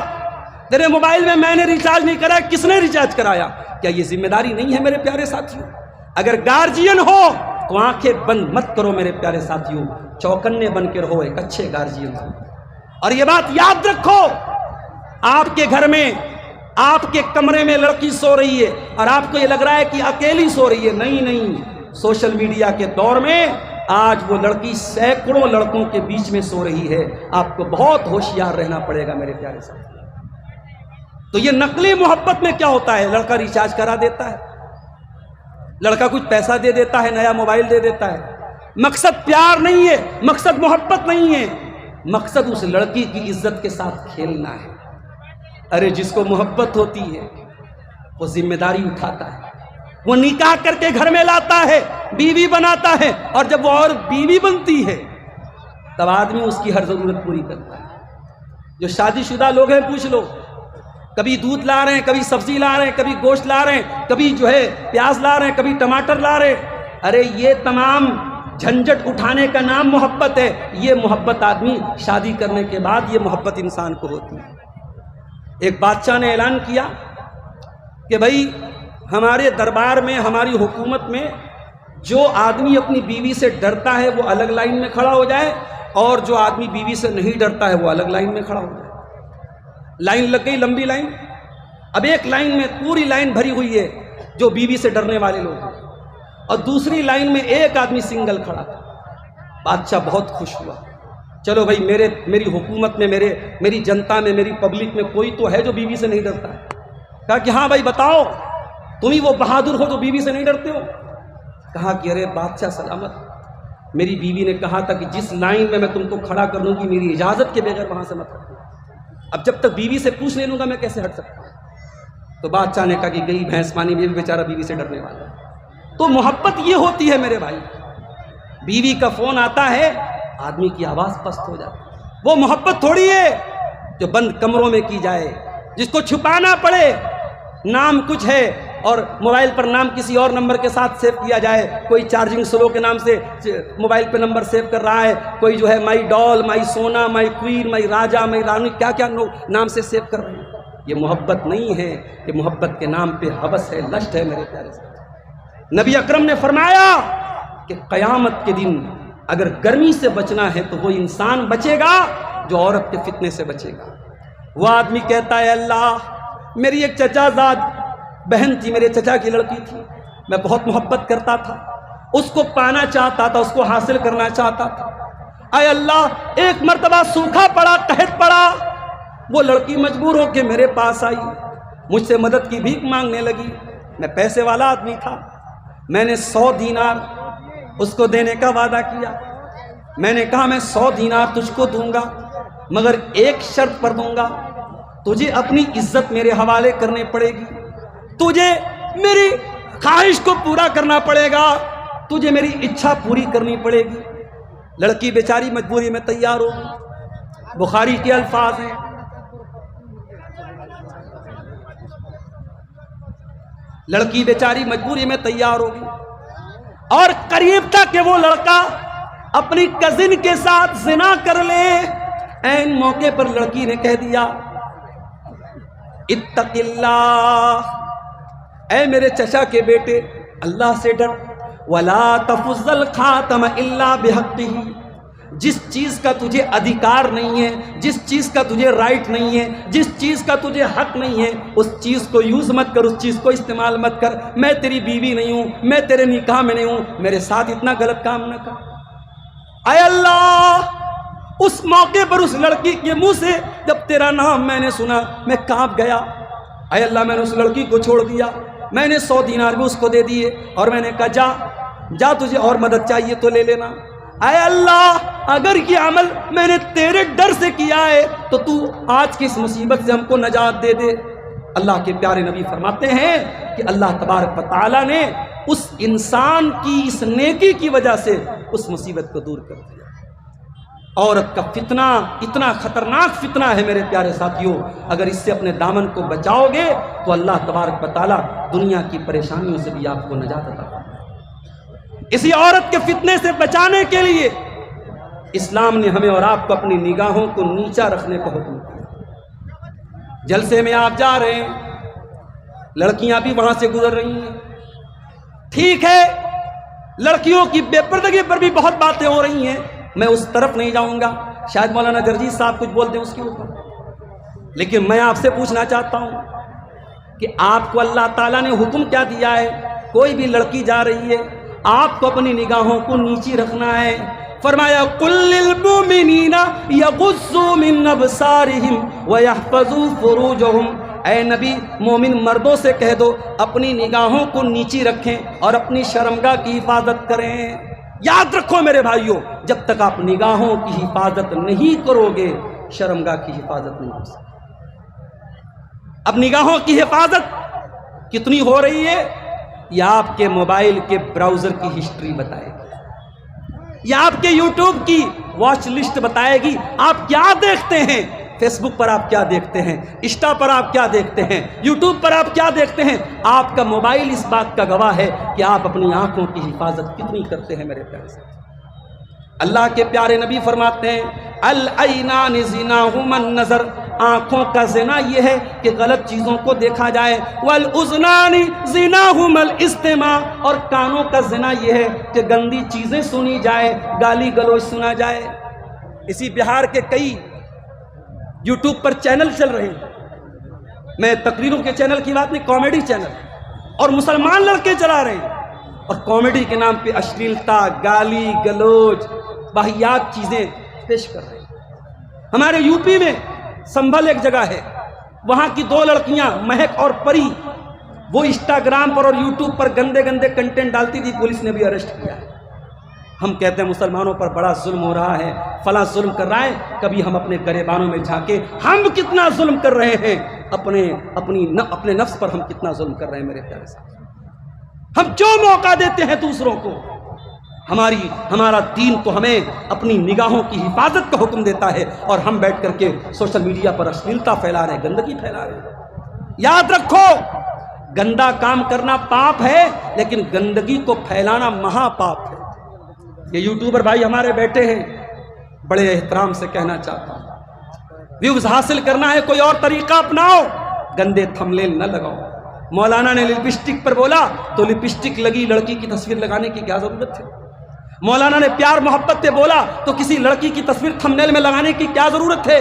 تیرے موبائل میں نے ریچارج نہیں کرا، کس نے ریچارج کرایا؟ کیا یہ ذمہ داری نہیں ہے میرے پیارے ساتھیوں؟ اگر گارجین ہو تو آنکھیں بند مت کرو میرے پیارے ساتھیوں، چوکنے بن کے رہو، ایک اچھے گارجین ہو۔ اور یہ بات یاد رکھو، آپ کے گھر میں، آپ کے کمرے میں لڑکی سو رہی ہے اور آپ کو یہ لگ رہا ہے کہ اکیلی سو رہی ہے، نہیں، سوشل میڈیا کے دور میں آج وہ لڑکی سینکڑوں لڑکوں کے بیچ میں سو رہی ہے۔ آپ کو بہت ہوشیار رہنا پڑے گا میرے پیارے ساتھی۔ تو یہ نقلی محبت میں کیا ہوتا ہے؟ لڑکا ریچارج کرا دیتا ہے، لڑکا کچھ پیسہ دے دیتا ہے، نیا موبائل دے دیتا ہے۔ مقصد پیار نہیں ہے، مقصد محبت نہیں ہے، مقصد اس لڑکی کی عزت کے ساتھ کھیلنا ہے۔ ارے جس کو محبت ہوتی ہے وہ ذمہ داری اٹھاتا ہے، وہ نکاح کر کے گھر میں لاتا ہے، بیوی بناتا ہے، اور جب وہ اور بیوی بنتی ہے تب آدمی اس کی ہر ضرورت پوری کرتا ہے۔ جو شادی شدہ لوگ ہیں پوچھ لو، کبھی دودھ لا رہے ہیں، کبھی سبزی لا رہے ہیں، کبھی گوشت لا رہے ہیں، کبھی پیاز لا رہے ہیں، کبھی ٹماٹر لا رہے ہیں۔ ارے یہ تمام جھنجٹ اٹھانے کا نام محبت ہے۔ یہ محبت آدمی شادی کرنے کے بعد یہ محبت انسان کو ہوتی ہے۔ ایک بادشاہ نے اعلان کیا کہ بھائی ہمارے دربار میں، ہماری حکومت میں جو آدمی اپنی بیوی سے ڈرتا ہے وہ الگ لائن میں کھڑا ہو جائے، اور جو آدمی بیوی سے نہیں ڈرتا ہے وہ الگ لائن میں کھڑا ہو جائے۔ لائن لگ گئی، لمبی لائن۔ اب ایک لائن میں پوری لائن بھری ہوئی ہے جو بیوی سے ڈرنے والے لوگ ہیں، اور دوسری لائن میں ایک آدمی سنگل کھڑا تھا۔ بادشاہ بہت خوش ہوا، چلو بھائی میری حکومت میں، میری جنتا میں، میری پبلک میں کوئی تو ہے جو بیوی سے نہیں ڈرتا ہے۔ کہا کہ ہاں بھائی بتاؤ، تم ہی وہ بہادر ہو جو بیوی سے نہیں ڈرتے ہو۔ کہا کہ ارے بادشاہ سلامت، میری بیوی نے کہا تھا کہ جس لائن میں تم کو کھڑا کر لوں گی میری اجازت کے بغیر وہاں سے مت ہٹو۔ اب جب تک بیوی سے پوچھ نہیں لوں گا میں کیسے ہٹ سکتا ہوں؟ تو بادشاہ نے کہا کہ گئی بھینس پانی میں بھی بیچارہ بیوی سے ڈرنے والا ہے۔ تو محبت یہ ہوتی ہے میرے بھائی، بیوی کا فون آتا ہے آدمی کی آواز پست ہو جاتی ہے۔ وہ محبت تھوڑی ہے جو بند کمروں میں کی جائے، جس کو چھپانا پڑے، نام کچھ ہے اور موبائل پر نام کسی اور نمبر کے ساتھ سیو کیا جائے۔ کوئی چارجنگ سلو کے نام سے موبائل پہ نمبر سیو کر رہا ہے، کوئی مائی ڈال، مائی سونا، مائی کوئین، مائی راجا، مائی رانی، کیا کیا نام سے سیو کر رہے ہیں۔ یہ محبت نہیں ہے، یہ محبت کے نام پہ ہوس ہے، لشٹ ہے میرے پیارے سے۔ نبی اکرم نے فرمایا کہ قیامت کے دن اگر گرمی سے بچنا ہے تو وہ انسان بچے گا جو عورت کے فتنے سے بچے گا۔ وہ آدمی کہتا ہے اللہ، میری ایک چچا زاد بہن تھی، میرے چچا کی لڑکی تھی، میں بہت محبت کرتا تھا، اس کو پانا چاہتا تھا، اس کو حاصل کرنا چاہتا تھا۔ اے اللہ، ایک مرتبہ سوکھا پڑا، قحط پڑا، وہ لڑکی مجبور ہو کے میرے پاس آئی، مجھ سے مدد کی بھیک مانگنے لگی۔ میں پیسے والا آدمی تھا، میں نے 100 دینار اس کو دینے کا وعدہ کیا۔ میں نے کہا میں 100 دینار تجھ کو دوں گا، مگر ایک شرط پر دوں گا، تجھے اپنی عزت میرے حوالے کرنے پڑے گی، تجھے میری خواہش کو پورا کرنا پڑے گا، تجھے میری اچھا پوری کرنی پڑے گی۔ لڑکی بیچاری مجبوری میں تیار ہو گئی۔ بخاری کے الفاظ ہیں، لڑکی بیچاری مجبوری میں تیار ہو گئی، اور قریب تھا کہ وہ لڑکا اپنی کزن کے ساتھ زنا کر لے۔ این موقع پر لڑکی نے کہہ دیا اتق اللہ، اے میرے چچا کے بیٹے اللہ سے ڈر، ولا تفض الخاتم الا بحقہ، جس چیز کا تجھے ادھیکار نہیں ہے، جس چیز کا تجھے رائٹ نہیں ہے، جس چیز کا تجھے حق نہیں ہے، اس چیز کو یوز مت کر، اس چیز کو استعمال مت کر۔ میں تیری بیوی نہیں ہوں، میں تیرے نکاح میں نہیں ہوں، میرے ساتھ اتنا غلط کام نہ کر۔ اے اللہ، اس موقع پر اس لڑکی کے منہ سے جب تیرا نام میں نے سنا میں کانپ گیا۔ اے اللہ، میں نے اس لڑکی کو چھوڑ دیا، میں نے 100 دینار بھی اس کو دے دیے، اور میں نے کہا جا تجھے اور مدد چاہیے تو لے لینا۔ اے اللہ، اگر یہ عمل میں نے تیرے ڈر سے کیا ہے تو تو آج کی اس مصیبت سے ہم کو نجات دے دے۔ اللہ کے پیارے نبی فرماتے ہیں کہ اللہ تبارک و تعالیٰ نے اس انسان کی اس نیکی کی وجہ سے اس مصیبت کو دور کر دیا۔ عورت کا فتنہ اتنا خطرناک فتنہ ہے میرے پیارے ساتھیوں، اگر اس سے اپنے دامن کو بچاؤ گے تو اللہ تبارک و تعالیٰ دنیا کی پریشانیوں سے بھی آپ کو نجات عطا کرے۔ اسی عورت کے فتنے سے بچانے کے لیے اسلام نے ہمیں اور آپ کو اپنی نگاہوں کو نیچا رکھنے کا حکم دیا۔ جلسے میں آپ جا رہے ہیں، لڑکیاں بھی وہاں سے گزر رہی ہیں، ٹھیک ہے، لڑکیوں کی بے پردگی پر بھی بہت باتیں ہو رہی ہیں، میں اس طرف نہیں جاؤں گا، شاید مولانا جرجیت صاحب کچھ بول دیں اس کے اوپر، لیکن میں آپ سے پوچھنا چاہتا ہوں کہ آپ کو اللہ تعالیٰ نے حکم کیا دیا ہے؟ کوئی بھی لڑکی جا رہی ہے، آپ کو اپنی نگاہوں کو نیچی رکھنا ہے، فرمایا قُل لِلْمُؤْمِنِينَ يَغُضُّوا مِنْ أَبْصَارِهِمْ وَيَحْفَظُوا فُرُوجَهُمْ، اے نبی مومن مردوں سے کہہ دو اپنی نگاہوں کو نیچی رکھیں اور اپنی شرمگاہ کی حفاظت کریں۔ یاد رکھو میرے بھائیوں، جب تک آپ نگاہوں کی حفاظت نہیں کرو گے شرمگاہ کی حفاظت نہیں ہو سکتی۔ اب نگاہوں کی حفاظت کتنی ہو رہی ہے؟ یہ آپ کے موبائل کے براؤزر کی ہسٹری بتائے گی، یہ آپ کے یوٹیوب کی واچ لسٹ بتائے گی، آپ کیا دیکھتے ہیں، فیس بک پر آپ کیا دیکھتے ہیں، انسٹا پر آپ کیا دیکھتے ہیں، یوٹیوب پر آپ کیا دیکھتے ہیں۔ آپ کا موبائل اس بات کا گواہ ہے کہ آپ اپنی آنکھوں کی حفاظت کتنی کرتے ہیں میرے پیارے ساتھی۔ اللہ کے پیارے نبی فرماتے ہیں العینان زناہما النظر، آنکھوں کا زنا یہ ہے کہ غلط چیزوں کو دیکھا جائے، والاذنان زناہما الاستماع، اور کانوں کا زنا یہ ہے کہ گندی چیزیں سنی جائے، گالی گلوچ سنا جائے۔ اسی بہار کے کئی یوٹیوب پر چینل چل رہے ہیں، میں تقریروں کے چینل کی بات نہیں، کامیڈی چینل، اور مسلمان لڑکے چلا رہے ہیں اور کامیڈی کے نام پہ اشلیلتا، گالی گلوچ، واہیات چیزیں پیش کر رہے ہیں۔ ہمارے یو پی میں سنبھل ایک جگہ ہے، وہاں کی دو لڑکیاں مہک اور پری، وہ انسٹاگرام پر اور یوٹیوب پر گندے گندے کنٹینٹ ڈالتی تھی، پولیس نے بھی اریسٹ کیا ہے۔ ہم کہتے ہیں مسلمانوں پر بڑا ظلم ہو رہا ہے، فلاں ظلم کر رہا ہے، کبھی ہم اپنے گریبانوں میں جھانکے ہم کتنا ظلم کر رہے ہیں، اپنے نفس پر ہم کتنا ظلم کر رہے ہیں میرے پیارے ساتھی۔ ہم کیوں موقع دیتے ہیں دوسروں کو؟ ہمارا دین تو ہمیں اپنی نگاہوں کی حفاظت کا حکم دیتا ہے، اور ہم بیٹھ کر کے سوشل میڈیا پر اشلیلتا پھیلا رہے ہیں، گندگی پھیلا رہے ہیں۔ یاد رکھو، گندا کام کرنا پاپ ہے، لیکن گندگی کو پھیلانا مہا پاپ ہے۔ یہ یوٹیوبر بھائی ہمارے بیٹے ہیں، بڑے احترام سے کہنا چاہتا ہوں، ویوز حاصل کرنا ہے کوئی اور طریقہ اپناؤ، گندے تھمبنیل نہ لگاؤ۔ مولانا نے لپسٹک پر بولا تو لپسٹک لگی لڑکی کی تصویر لگانے کی کیا ضرورت ہے؟ مولانا نے پیار محبت پہ بولا تو کسی لڑکی کی تصویر تھمبنیل میں لگانے کی کیا ضرورت ہے؟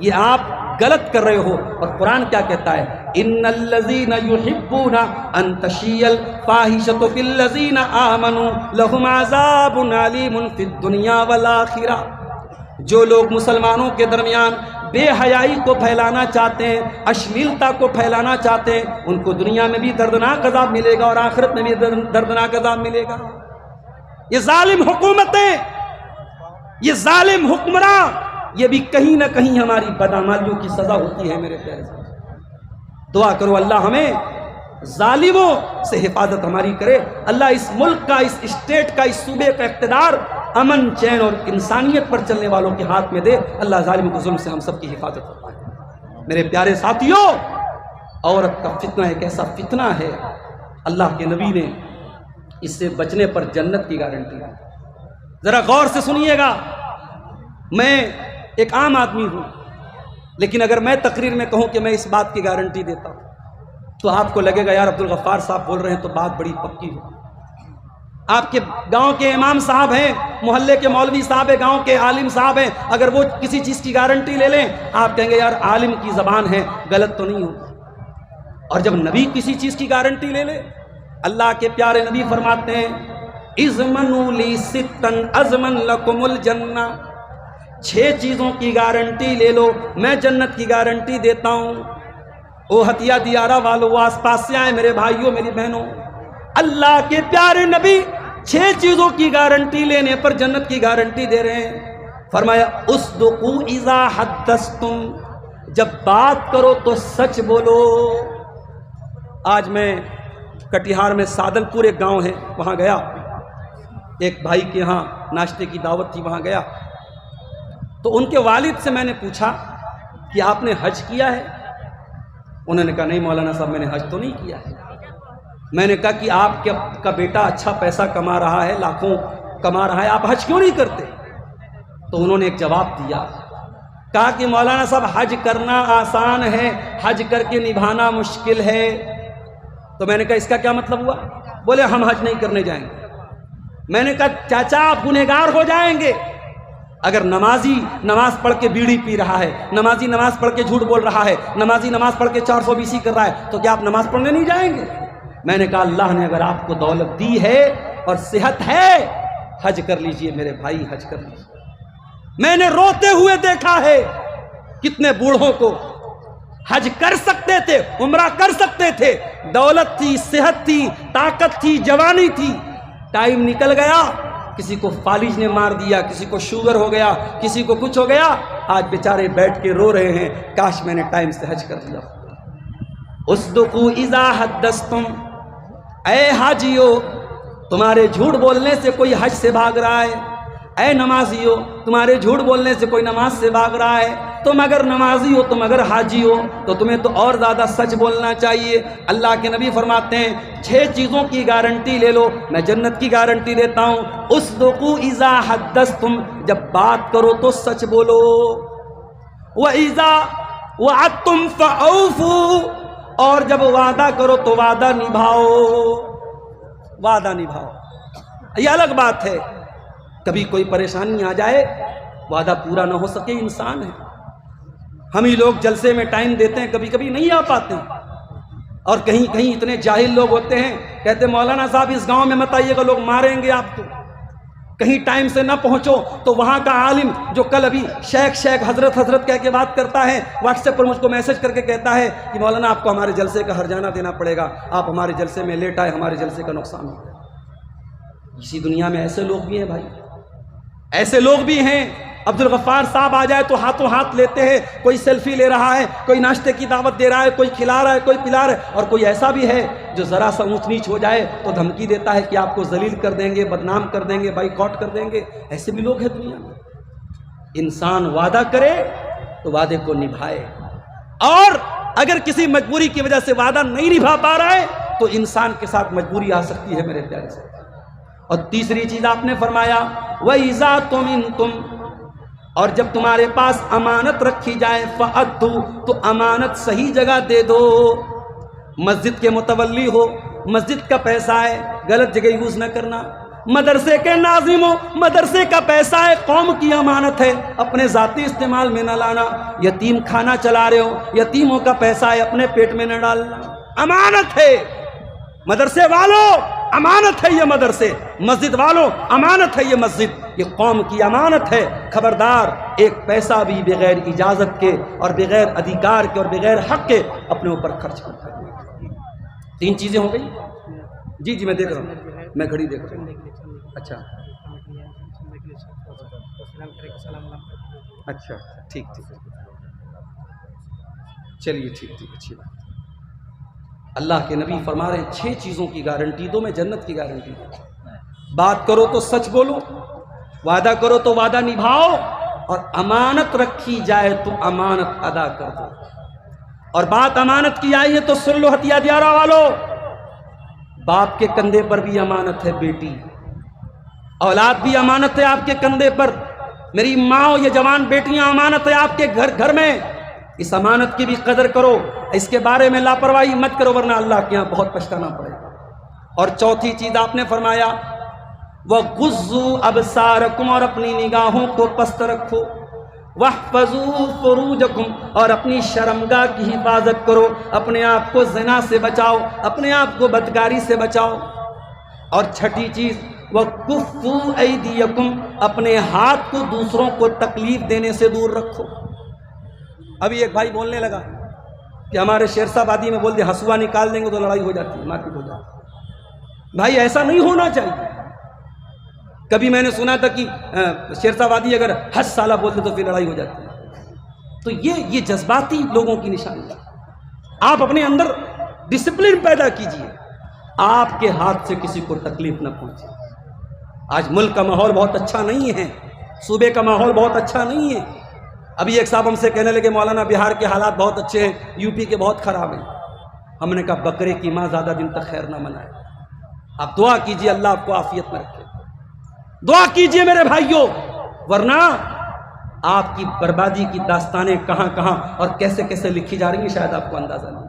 یہ آپ غلط کر رہے ہو، اور قرآن کیا کہتا ہے؟ ان الذین یحبون ان تشیع الفاحشۃ فی الذین آمنوا لہم عذاب علیم فی الدنیا والآخرہ۔ جو لوگ مسلمانوں کے درمیان بے حیائی کو پھیلانا چاہتے ہیں، اشلیلتا کو پھیلانا چاہتے ہیں، ان کو دنیا میں بھی دردناک عذاب ملے گا اور آخرت میں بھی دردناک عذاب ملے گا۔ یہ ظالم حکومتیں، یہ ظالم حکمراں، یہ بھی کہیں نہ کہیں ہماری بدعمالیوں کی سزا ہوتی ہے میرے پیارے ساتھ۔ دعا کرو اللہ ہمیں ظالموں سے حفاظت ہماری کرے، اللہ اس ملک کا، اس اسٹیٹ کا، اس صوبے کا اقتدار امن چین اور انسانیت پر چلنے والوں کے ہاتھ میں دے، اللہ ظالموں کے ظلم سے ہم سب کی حفاظت فرمائے۔ میرے پیارے ساتھیوں، عورت کا فتنہ ایک ایسا فتنہ ہے، اللہ کے نبی نے اس سے بچنے پر جنت کی گارنٹی دی۔ ذرا غور سے سنیے گا، میں ایک عام آدمی ہوں، لیکن اگر میں تقریر میں کہوں کہ میں اس بات کی گارنٹی دیتا ہوں تو آپ کو لگے گا یار عبدالغفار صاحب بول رہے ہیں تو بات بڑی پکی ہو۔ آپ کے گاؤں کے امام صاحب ہیں، محلے کے مولوی صاحب ہیں، گاؤں کے عالم صاحب ہیں، اگر وہ کسی چیز کی گارنٹی لے لیں آپ کہیں گے یار عالم کی زبان ہے، غلط تو نہیں ہوگی۔ اور جب نبی کسی چیز کی گارنٹی لے لے، اللہ کے پیارے نبی فرماتے ہیں اضمنوا لی ستن اضمن لکم الجنہ، 6 چیزوں کی گارنٹی لے لو، میں جنت کی گارنٹی دیتا ہوں۔ او ہتیا دیارہ والو، وہ آس پاس سے آئے میرے بھائیوں میری بہنوں، اللہ کے پیارے نبی 6 چیزوں کی گارنٹی لینے پر جنت کی گارنٹی دے رہے ہیں۔ فرمایا اصدقوا اذا حدثتم، جب بات کرو تو سچ بولو۔ آج میں کٹیہار میں سادل پور ایک گاؤں ہے، وہاں گیا، ایک بھائی کے ہاں ناشتے کی دعوت تھی، وہاں گیا تو ان کے والد سے میں نے پوچھا کہ آپ نے حج کیا ہے؟ انہوں نے کہا نہیں مولانا صاحب میں نے حج تو نہیں کیا ہے۔ میں نے کہا کہ آپ کا بیٹا اچھا پیسہ کما رہا ہے، لاکھوں کما رہا ہے، آپ حج کیوں نہیں کرتے؟ تو انہوں نے ایک جواب دیا، کہا کہ مولانا صاحب حج کرنا آسان ہے، حج کر کے نبھانا مشکل ہے۔ تو میں نے کہا اس کا کیا مطلب ہوا؟ بولے ہم حج نہیں کرنے جائیں گے۔ میں نے کہا چاچا آپ گنہگار ہو جائیں گے۔ اگر نمازی نماز پڑھ کے بیڑی پی رہا ہے، نمازی نماز پڑھ کے جھوٹ بول رہا ہے، نمازی نماز پڑھ کے 420 کر رہا ہے، تو کیا آپ نماز پڑھنے نہیں جائیں گے؟ میں نے کہا اللہ نے اگر آپ کو دولت دی ہے اور صحت ہے، حج کر لیجئے میرے بھائی، حج کر لیجئے۔ میں نے روتے ہوئے دیکھا ہے کتنے بوڑھوں کو حج کر سکتے تھے، عمرہ کر سکتے تھے، دولت تھی، صحت تھی، طاقت تھی، جوانی تھی، ٹائم نکل گیا، کسی کو فالج نے مار دیا، کسی کو شوگر ہو گیا، کسی کو کچھ ہو گیا، آج بیچارے بیٹھ کے رو رہے ہیں کاش میں نے ٹائم سے حج کر دیا۔ اصدقوا اذا حدثتم، اے حاجیو تمہارے جھوٹ بولنے سے کوئی حج سے بھاگ رہا ہے، اے نمازیو تمہارے جھوٹ بولنے سے کوئی نماز سے بھاگ رہا ہے، تم اگر نمازی ہو، تم اگر حاجی ہو تو تمہیں تو اور زیادہ سچ بولنا چاہیے۔ اللہ کے نبی فرماتے ہیں 6 چیزوں کی گارنٹی لے لو، میں جنت کی گارنٹی دیتا ہوں۔ اصدقوا اذا حدثتم، جب بات کرو تو سچ بولو، واذا وعدتم فاوفوا، اور جب وعدہ کرو تو وعدہ نبھاؤ، وعدہ نبھاؤ۔ یہ الگ بات ہے کبھی کوئی پریشانی آ جائے، وعدہ پورا نہ ہو سکے، انسان ہے۔ ہم ہی لوگ جلسے میں ٹائم دیتے ہیں، کبھی کبھی نہیں آ پاتے، اور کہیں کہیں اتنے جاہل لوگ ہوتے ہیں، کہتے مولانا صاحب اس گاؤں میں مت آئیے گا، لوگ ماریں گے آپ کو۔ کہیں ٹائم سے نہ پہنچو تو وہاں کا عالم جو کل ابھی شیخ حضرت کہہ کے بات کرتا ہے، واٹس ایپ پر مجھ کو میسج کر کے کہتا ہے کہ مولانا آپ کو ہمارے جلسے کا ہرجانہ دینا پڑے گا، آپ ہمارے جلسے میں لیٹ آئے، ہمارے جلسے کا نقصان ہو گیا۔ اسی دنیا میں ایسے لوگ بھی ہیں بھائی، ایسے لوگ بھی ہیں۔ عبد الغفار صاحب آ جائے تو ہاتھوں ہاتھ لیتے ہیں، کوئی سیلفی لے رہا ہے، کوئی ناشتے کی دعوت دے رہا ہے، کوئی کھلا رہا ہے، کوئی پلا رہا ہے، اور کوئی ایسا بھی ہے جو ذرا سا اونچ نیچ ہو جائے تو دھمکی دیتا ہے کہ آپ کو ذلیل کر دیں گے، بدنام کر دیں گے، بائیکاٹ کر دیں گے۔ ایسے بھی لوگ ہیں دنیا میں۔ انسان وعدہ کرے تو وعدے کو نبھائے، اور اگر کسی مجبوری کی وجہ سے وعدہ نہیں نبھا پا رہا ہے تو انسان کے ساتھ مجبوری آ سکتی ہے میرے پیارے سے۔ اور تیسری چیز آپ نے فرمایا وَإِذَا تُمِنْتُمْ، اور جب تمہارے پاس امانت رکھی جائے فَأَدُّوا، تو امانت صحیح جگہ دے دو۔ مسجد کے متولی ہو، مسجد کا پیسہ ہے، غلط جگہ یوز نہ کرنا۔ مدرسے کے ناظم ہو، مدرسے کا پیسہ ہے، قوم کی امانت ہے، اپنے ذاتی استعمال میں نہ لانا۔ یتیم کھانا چلا رہے ہو، یتیموں کا پیسہ ہے، اپنے پیٹ میں نہ ڈالنا، امانت ہے۔ مدرسے والوں امانت ہے یہ مدرسے، مسجد والوں امانت ہے یہ مسجد، یہ قوم کی امانت ہے۔ خبردار، ایک پیسہ بھی بغیر اجازت کے اور بغیر ادھیکار کے اور بغیر حق کے اپنے اوپر خرچ مت کرنا۔ 3 چیزیں ہو گئی۔ جی میں دیکھ رہا ہوں، میں گھڑی دیکھ رہا ہوں۔ اچھا اچھا ٹھیک، چلیے ٹھیک، اچھی بات۔ اللہ کے نبی فرما رہے ہیں 6 چیزوں کی گارنٹی دو، میں جنت کی گارنٹی دوں۔ بات کرو تو سچ بولو، وعدہ کرو تو وعدہ نبھاؤ، اور امانت رکھی جائے تو امانت ادا کر دو۔ اور بات امانت کی آئی ہے تو سن لو ہتھیا دیارہ والو، باپ کے کندھے پر بھی امانت ہے بیٹی، اولاد بھی امانت ہے آپ کے کندھے پر۔ میری ماں، یہ جوان بیٹیاں امانت ہے آپ کے گھر میں، اس امانت کی بھی قدر کرو، اس کے بارے میں لاپرواہی مت کرو، ورنہ اللہ کے یہاں بہت پچھتانا پڑے گا۔ اور چوتھی چیز آپ نے فرمایا وَغُضُّوا أَبْصَارَكُمْ، اور اپنی نگاہوں کو پست رکھو، وَاحْفَظُوا فُرُوجَكُمْ، اور اپنی شرمگاہ کی حفاظت کرو، اپنے آپ کو زنا سے بچاؤ، اپنے آپ کو بدکاری سے بچاؤ۔ اور چھٹی چیز وَكُفُّوا أَيْدِيَكُمْ، اپنے ہاتھ کو دوسروں کو تکلیف دینے سے دور رکھو۔ ابھی ایک بھائی بولنے لگا کہ ہمارے شیرسا آبادی میں بول دے ہسوا نکال دیں گے تو لڑائی ہو جاتی ہے، مارپیٹ ہو جاتی ہے۔ بھائی ایسا نہیں ہونا چاہیے۔ کبھی میں نے سنا تھا کہ شیرسا آبادی اگر 10 سالہ بول دے تو پھر لڑائی ہو جاتی ہے۔ تو یہ جذباتی لوگوں کی نشانی ہے۔ آپ اپنے اندر ڈسپلن پیدا کیجئے، آپ کے ہاتھ سے کسی کو تکلیف نہ پہنچے۔ آج ملک کا ماحول بہت اچھا نہیں ہے، صوبے کا ماحول بہت اچھا نہیں ہے۔ ابھی ایک صاحب ہم سے کہنے لگے مولانا بہار کے حالات بہت اچھے ہیں، یو پی کے بہت خراب ہیں۔ ہم نے کہا بکرے کی ماں زیادہ دن تک خیر نہ منائے، آپ دعا کیجئے اللہ آپ کو عافیت میں رکھے، دعا کیجئے میرے بھائیوں، ورنہ آپ کی بربادی کی داستانیں کہاں کہاں اور کیسے کیسے لکھی جا رہی ہیں شاید آپ کو اندازہ نہیں۔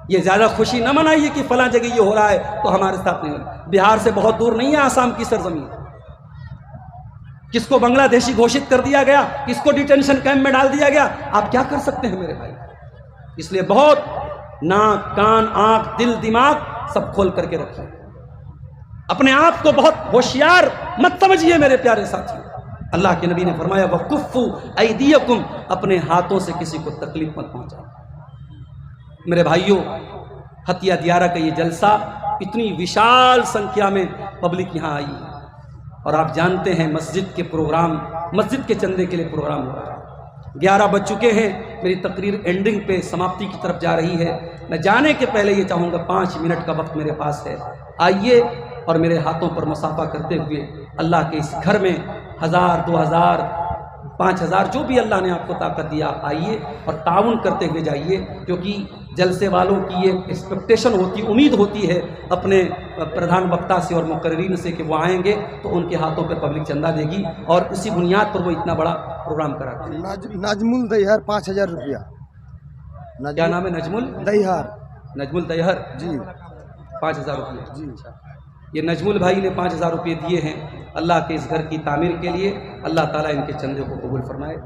یہ زیادہ خوشی نہ منائیے کہ فلاں جگہ یہ ہو رہا ہے تو ہمارے ساتھ نہیں ہو رہا۔ بہار سے بہت دور نہیں ہے آسام کی سرزمین، کس کو بنگلہ دیشی گھوشت کر دیا گیا، کس کو ڈیٹینشن کیمپ میں ڈال دیا گیا، آپ کیا کر سکتے ہیں میرے بھائی؟ اس لیے بہت ناک کان آنکھ دل دماغ سب کھول کر کے رکھیں، اپنے آپ کو بہت ہوشیار مت سمجھیے میرے پیارے ساتھی۔ اللہ کے نبی نے فرمایا وَكُفُّوا أَيْدِيَكُمْ، اپنے ہاتھوں سے کسی کو تکلیف مت پہنچاؤ۔ میرے بھائیوں، ہتھیا دیارہ کا یہ جلسہ اتنی وشال سنکھیا میں پبلک یہاں آئی ہے، اور آپ جانتے ہیں مسجد کے پروگرام، مسجد کے چندے کے لیے پروگرام ہو رہا ہے۔ 11 بج چکے ہیں، میری تقریر اینڈنگ پہ سماپتی کی طرف جا رہی ہے۔ میں جانے کے پہلے یہ چاہوں گا 5 منٹ کا وقت میرے پاس ہے، آئیے اور میرے ہاتھوں پر مصافحہ کرتے ہوئے اللہ کے اس گھر میں 1000 2000 5000 جو بھی اللہ نے آپ کو طاقت دیا، آئیے اور تعاون کرتے ہوئے جائیے، کیونکہ جلسے والوں کی یہ ایکسپیکٹیشن ہوتی، امید ہوتی ہے اپنے پردھان وکتا سے اور مقررین سے کہ وہ آئیں گے تو ان کے ہاتھوں پہ پبلک چندہ دے گی، اور اسی بنیاد پر وہ اتنا بڑا پروگرام کراتے ہیں۔ نجم الدیہر 5000 روپیہ۔ کیا نام ہے؟ نجم دیہر نجم الدیہر جی 5000 روپیہ جی۔ یہ نجم البھائی نے 5000 روپے دیے ہیں اللہ کے اس گھر کی تعمیر کے لیے۔ اللہ تعالیٰ ان کے چندے کو قبول فرمائے۔